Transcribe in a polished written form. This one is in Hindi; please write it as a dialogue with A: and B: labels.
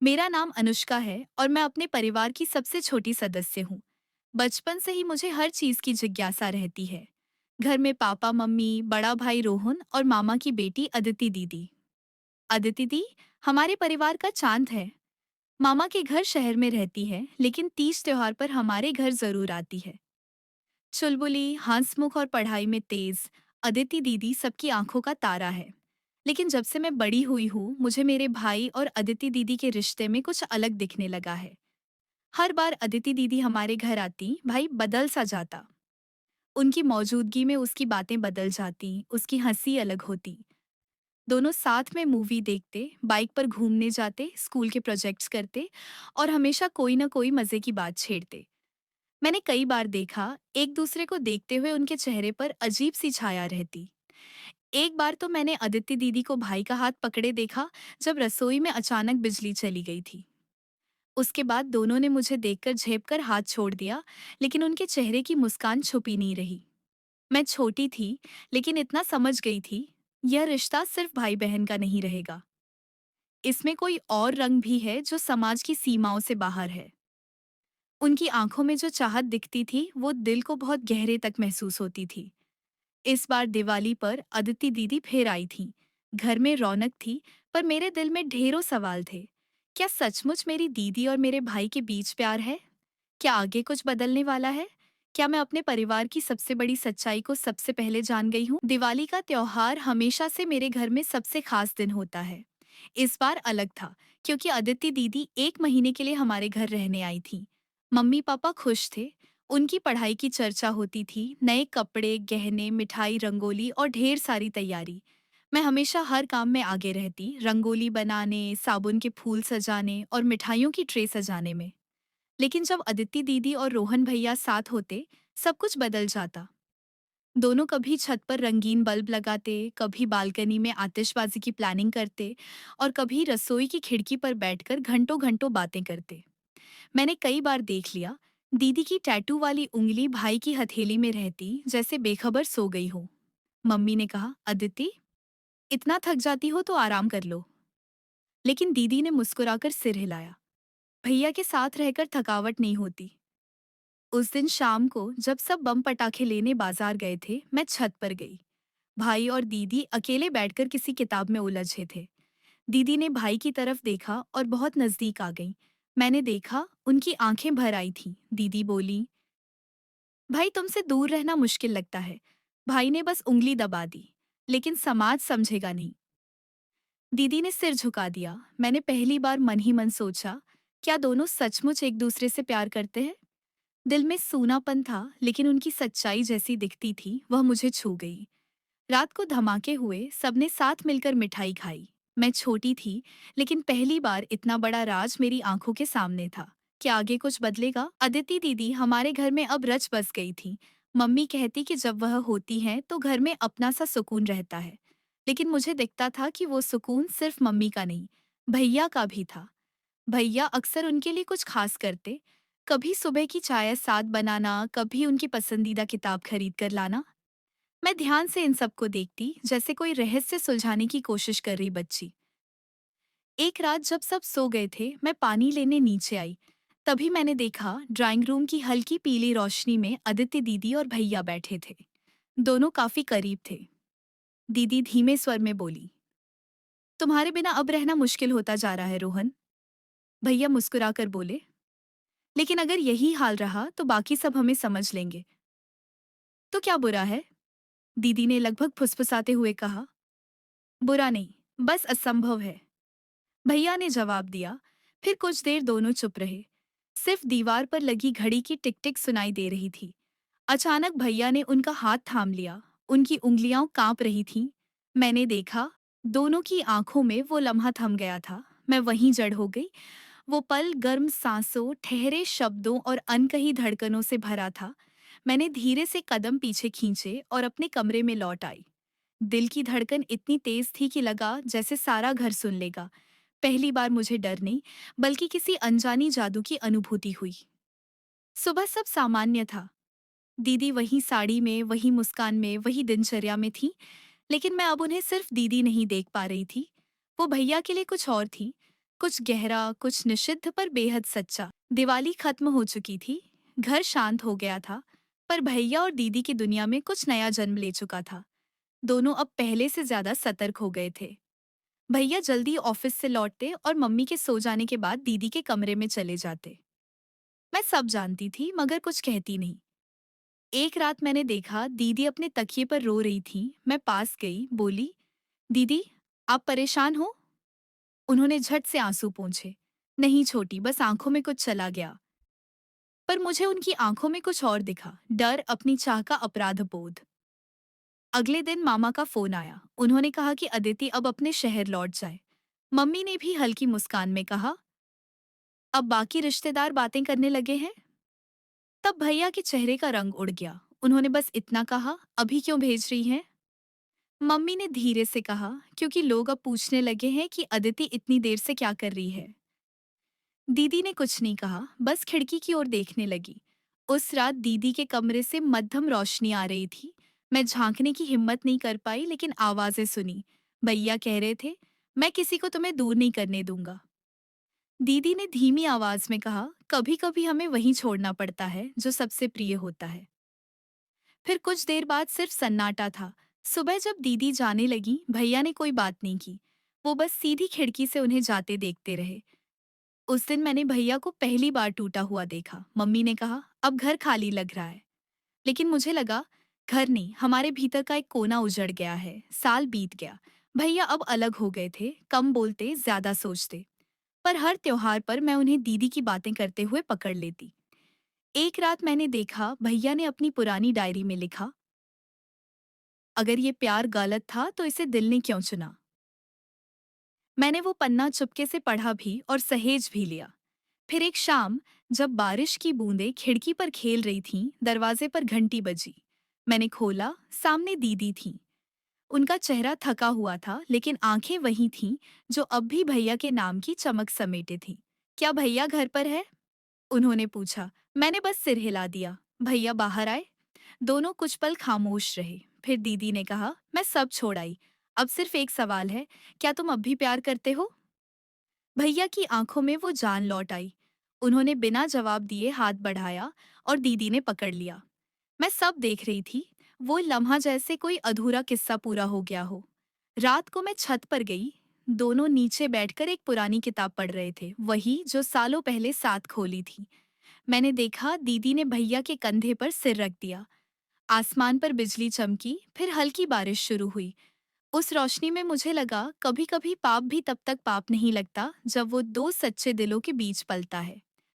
A: मेरा नाम अनुष्का है और मैं अपने परिवार की सबसे छोटी सदस्य हूँ। बचपन से ही मुझे हर चीज की जिज्ञासा रहती है। घर में पापा मम्मी, बड़ा भाई रोहन और मामा की बेटी अदिति दीदी। अदिति दी हमारे परिवार का चांद है। मामा के घर शहर में रहती है, लेकिन तीज त्योहार पर हमारे घर जरूर आती है। चुलबुली, हंसमुख और पढ़ाई में तेज, अदिति दीदी सबकी आंखों का तारा है। लेकिन जब से मैं बड़ी हुई हूँ, मुझे मेरे भाई और अदिति दीदी के रिश्ते में कुछ अलग दिखने लगा है। हर बार अदिति दीदी हमारे घर आती, भाई बदल सा जाता। उनकी मौजूदगी में उसकी बातें बदल जाती, उसकी हंसी अलग होती। दोनों साथ में मूवी देखते, बाइक पर घूमने जाते, स्कूल के प्रोजेक्ट्स करते और हमेशा कोई ना कोई मजे की बात छेड़ते। मैंने कई बार देखा, एक दूसरे को देखते हुए उनके चेहरे पर अजीब सी छाया रहती। एक बार तो मैंने अदिति दीदी को भाई का हाथ पकड़े देखा, जब रसोई में अचानक बिजली चली गई थी। उसके बाद दोनों ने मुझे देखकर झेपकर हाथ छोड़ दिया, लेकिन उनके चेहरे की मुस्कान छुपी नहीं रही। मैं छोटी थी, लेकिन इतना समझ गई थी, यह रिश्ता सिर्फ भाई बहन का नहीं रहेगा। इसमें कोई और रंग भी है जो समाज की सीमाओं से बाहर है। उनकी आंखों में जो चाहत दिखती थी, वो दिल को बहुत गहरे तक महसूस होती थी। इस बार दिवाली पर अदिति दीदी फिर आई थी। घर में रौनक थी, पर मेरे दिल में ढेरों सवाल थे। क्या सचमुच मेरी दीदी और मेरे भाई के बीच प्यार है? क्या आगे कुछ बदलने वाला है? क्या मैं अपने परिवार की सबसे बड़ी सच्चाई को सबसे पहले जान गई हूँ? दिवाली का त्योहार हमेशा से मेरे घर में सबसे खास दिन होता है। इस बार अलग था, क्योंकि अदिति दीदी 1 महीने के लिए हमारे घर रहने आई थी। मम्मी पापा खुश थे। उनकी पढ़ाई की चर्चा होती थी, नए कपड़े, गहने, मिठाई, रंगोली और ढेर सारी तैयारी। मैं हमेशा हर काम में आगे रहती, रंगोली बनाने, साबुन के फूल सजाने और मिठाइयों की ट्रे सजाने में। लेकिन जब अदिति दीदी और रोहन भैया साथ होते, सब कुछ बदल जाता। दोनों कभी छत पर रंगीन बल्ब लगाते, कभी बालकनी में आतिशबाजी की प्लानिंग करते और कभी रसोई की खिड़की पर बैठकर घंटों घंटों बातें करते। मैंने कई बार देख लिया, दीदी की टैटू वाली उंगली भाई की हथेली में रहती, जैसे बेखबर सो गई हो। मम्मी ने कहा, अदिति, इतना थक जाती हो तो आराम कर लो। लेकिन दीदी ने मुस्कुराकर सिर हिलाया। भैया के साथ रहकर थकावट नहीं होती। उस दिन शाम को जब सब बम पटाखे लेने बाजार गए थे, मैं छत पर गई। भाई और दीदी अकेले बैठकर किसी किताब में उलझे थे। दीदी ने भाई की तरफ देखा और बहुत नजदीक आ गई। मैंने देखा, उनकी आंखें भर आई थीं। दीदी बोली, भाई तुमसे दूर रहना मुश्किल लगता है। भाई ने बस उंगली दबा दी, लेकिन समाज समझेगा नहीं। दीदी ने सिर झुका दिया। मैंने पहली बार मन ही मन सोचा, क्या दोनों सचमुच एक दूसरे से प्यार करते हैं? दिल में सूनापन था, लेकिन उनकी सच्चाई जैसी दिखती थी, वह मुझे छू गई। रात को धमाके हुए, सबने साथ मिलकर मिठाई खाई। मैं छोटी थी, लेकिन पहली बार इतना बड़ा राज मेरी आंखों के सामने था। क्या आगे कुछ बदलेगा? अदिति दीदी हमारे घर में अब रच बस गई थी। मम्मी कहती कि जब वह होती है तो घर में अपना सा सुकून रहता है। लेकिन मुझे दिखता था कि वो सुकून सिर्फ मम्मी का नहीं, भैया का भी था। भैया अक्सर उनके लिए कुछ खास करते। कभी सुबह की चाय साथ बनाना, कभी उनकी पसंदीदा किताब खरीद कर लाना। मैं ध्यान से इन सबको देखती, जैसे कोई रहस्य सुलझाने की कोशिश कर रही बच्ची। एक रात जब सब सो गए थे, मैं पानी लेने नीचे आई। तभी मैंने देखा, ड्राइंग रूम की हल्की पीली रोशनी में अदिति दीदी और भैया बैठे थे। दोनों काफी करीब थे। दीदी धीमे स्वर में बोली, तुम्हारे बिना अब रहना मुश्किल होता जा रहा है रोहन। भैया मुस्कुराकर बोले, लेकिन अगर यही हाल रहा तो बाकी सब हमें समझ लेंगे। तो क्या बुरा है? दीदी ने लगभग फुसफुसाते हुए कहा। बुरा नहीं, बस असंभव है, भैया ने जवाब दिया। फिर कुछ देर दोनों चुप रहे। सिर्फ दीवार पर लगी घड़ी की टिक टिक सुनाई दे रही थी। अचानक भैया ने उनका हाथ थाम लिया। उनकी उंगलियां कांप रही थीं। मैंने देखा, दोनों की आंखों में वो लम्हा थम गया था। मैं वहीं जड़ हो गई। वो पल गर्म सांसों, ठहरे शब्दों और अनकही धड़कनों से भरा था। मैंने धीरे से कदम पीछे खींचे और अपने कमरे में लौट आई। दिल की धड़कन इतनी तेज थी कि लगा जैसे सारा घर सुन लेगा। पहली बार मुझे डर नहीं, बल्कि किसी अनजानी जादू की अनुभूति हुई। सुबह सब सामान्य था। दीदी वही साड़ी में, वही मुस्कान में, वही दिनचर्या में थी। लेकिन मैं अब उन्हें सिर्फ दीदी नहीं देख पा रही थी। वो भैया के लिए कुछ और थी। कुछ गहरा, कुछ निषिद्ध पर बेहद सच्चा। दिवाली खत्म हो चुकी थी, घर शांत हो गया था, पर भैया और दीदी की दुनिया में कुछ नया जन्म ले चुका था। दोनों अब पहले से ज्यादा सतर्क हो गए थे। भैया जल्दी ऑफिस से लौटते और मम्मी के सो जाने के बाद दीदी के कमरे में चले जाते। मैं सब जानती थी मगर कुछ कहती नहीं। एक रात मैंने देखा दीदी अपने तकिए पर रो रही थी। मैं पास गई, बोली, दीदी, आप परेशान हो? उन्होंने झट से आंसू पोंछे। नहीं छोटी, बस आंखों में कुछ चला गया। पर मुझे उनकी आंखों में कुछ और दिखा, डर, अपनी चाह का अपराध बोध। अगले दिन मामा का फोन आया। उन्होंने कहा कि अदिति अब अपने शहर लौट जाए। मम्मी ने भी हल्की मुस्कान में कहा, अब बाकी रिश्तेदार बातें करने लगे हैं। तब भैया के चेहरे का रंग उड़ गया। उन्होंने बस इतना कहा, अभी क्यों भेज रही हैं? मम्मी ने धीरे से कहा, क्योंकि लोग अब पूछने लगे हैं कि अदिति इतनी देर से क्या कर रही है। दीदी ने कुछ नहीं कहा, बस खिड़की की ओर देखने लगी। उस रात दीदी के कमरे से मध्यम रोशनी आ रही थी। मैं झांकने की हिम्मत नहीं कर पाई, लेकिन आवाजें सुनी। भैया कह रहे थे, मैं किसी को तुम्हें दूर नहीं करने दूंगा। दीदी ने धीमी आवाज में कहा, कभी कभी हमें वहीं छोड़ना पड़ता है जो सबसे प्रिय होता है। फिर कुछ देर बाद सिर्फ सन्नाटा था। सुबह जब दीदी जाने लगी, भैया ने कोई बात नहीं की। वो बस सीधी खिड़की से उन्हें जाते देखते रहे। उस दिन मैंने भैया को पहली बार टूटा हुआ देखा। मम्मी ने कहा, अब घर खाली लग रहा है। लेकिन मुझे लगा, घर नहीं, हमारे भीतर का एक कोना उजड़ गया है। साल बीत गया। भैया अब अलग हो गए थे, कम बोलते, ज्यादा सोचते। पर हर त्योहार पर मैं उन्हें दीदी की बातें करते हुए पकड़ लेती। एक रात मैंने देखा, भैया ने अपनी पुरानी डायरी में लिखा, अगर ये प्यार गलत था तो इसे दिल ने क्यों चुना। मैंने वो पन्ना चुपके से पढ़ा भी और सहेज भी लिया। फिर एक शाम, जब बारिश की बूंदें खिड़की पर खेल रही थीं, दरवाजे पर घंटी बजी। मैंने खोला, सामने दीदी थीं। उनका चेहरा थका हुआ था, लेकिन आंखें वही थीं जो अब भी भैया के नाम की चमक समेटे थीं। क्या भैया घर पर है? उन्होंने पूछा। मैंने बस सिर हिला दिया। भैया बाहर आए। दोनों कुछ पल खामोश रहे। फिर दीदी ने कहा, मैं सब छोड़ आई। अब सिर्फ एक सवाल है, क्या तुम अब भी प्यार करते हो? भैया की आंखों में वो जान लौट आई। उन्होंने बिना जवाब दिए हाथ बढ़ाया और दीदी ने पकड़ लिया। मैं सब देख रही थी, वो लम्हा जैसे कोई अधूरा किस्सा पूरा हो गया हो। रात को मैं छत पर गई। दोनों नीचे बैठकर एक पुरानी किताब पढ़ रहे थे, वही जो सालों पहले साथ खोली थी। मैंने देखा, दीदी ने भैया के कंधे पर सिर रख दिया। आसमान पर बिजली चमकी, फिर हल्की बारिश शुरू हुई। उस रोशनी में मुझे लगा, कभी कभी पाप भी तब तक पाप नहीं लगता जब वो दो सच्चे दिलों के बीच पलता है।